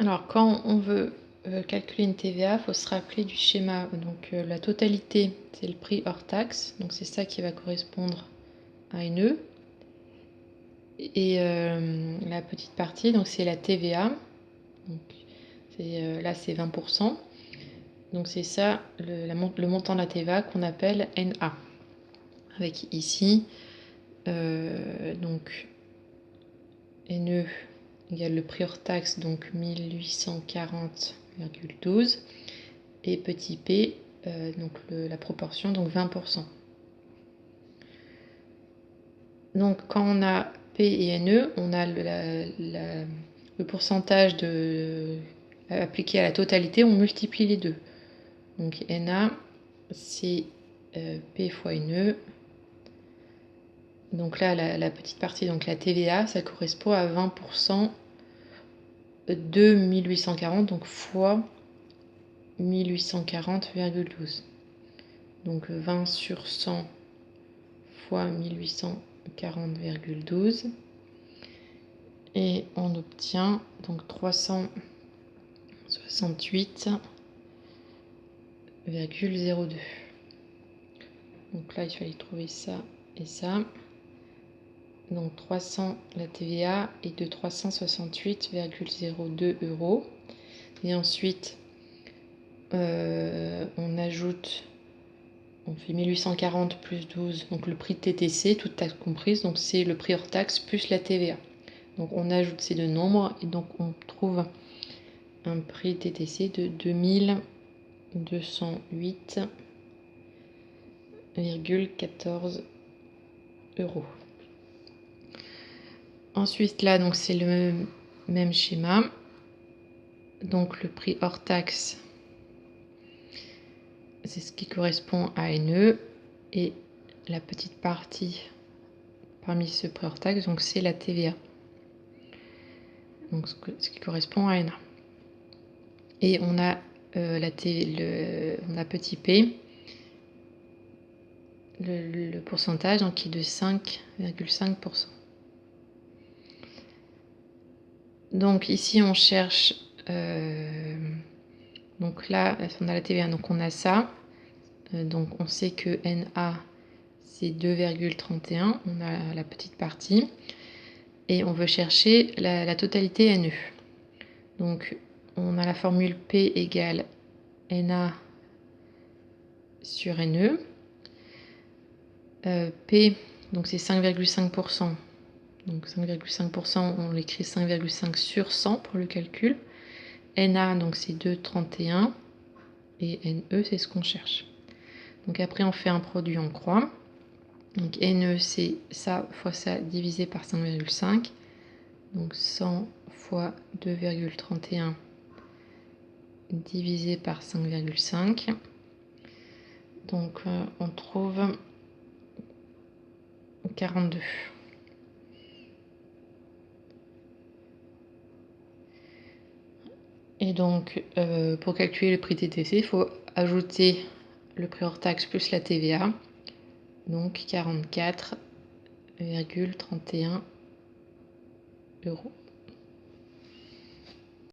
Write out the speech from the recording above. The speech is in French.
Alors, quand on veut calculer une TVA, il faut se rappeler du schéma. Donc, la totalité, c'est le prix hors taxe. Donc, c'est ça qui va correspondre à une E. Et la petite partie, donc c'est la TVA. Donc, là, c'est 20%. Donc, c'est ça, le montant de la TVA qu'on appelle NA. Avec ici, donc, NE égale le prix hors taxe, donc 1840,12. Et petit p, donc la proportion, donc 20%. Donc quand on a P et NE, on a le pourcentage appliqué à la totalité, on multiplie les deux. Donc NA, c'est P fois NE. Donc là, la petite partie, donc la TVA, ça correspond à 20% de 1840, donc fois 1840,12. Donc 20 sur 100 fois 1840,12. Et on obtient donc 368,02. Donc là, il fallait trouver ça et ça. Donc 300, la TVA est de 368,02 euros. Et ensuite, on ajoute, on fait 1840 plus 12, donc le prix de TTC, toute taxe comprise, donc c'est le prix hors taxe plus la TVA. Donc on ajoute ces deux nombres et donc on trouve un prix TTC de 2208,14 euros. Ensuite là, donc c'est le même schéma. Donc le prix hors taxe, c'est ce qui correspond à NE. Et la petite partie parmi ce prix hors taxe, donc c'est la TVA. Donc ce qui correspond à NA. Et on a on a petit p, le pourcentage donc, qui est de 5,5%. Donc ici on cherche, donc là on a la TVA, donc on a ça, donc on sait que NA c'est 2,31, on a la petite partie, et on veut chercher la totalité NE. Donc on a la formule P égale NA sur NE. P, donc c'est 5,5%. Donc 5,5%, on l'écrit 5,5 sur 100 pour le calcul. NA, donc c'est 2,31. Et NE, c'est ce qu'on cherche. Donc après, on fait un produit en croix. Donc NE, c'est ça fois ça divisé par 5,5. Donc 100 fois 2,31 divisé par 5,5. Donc on trouve 42. Et donc, pour calculer le prix TTC, il faut ajouter le prix hors taxe plus la TVA, donc 44,31 euros.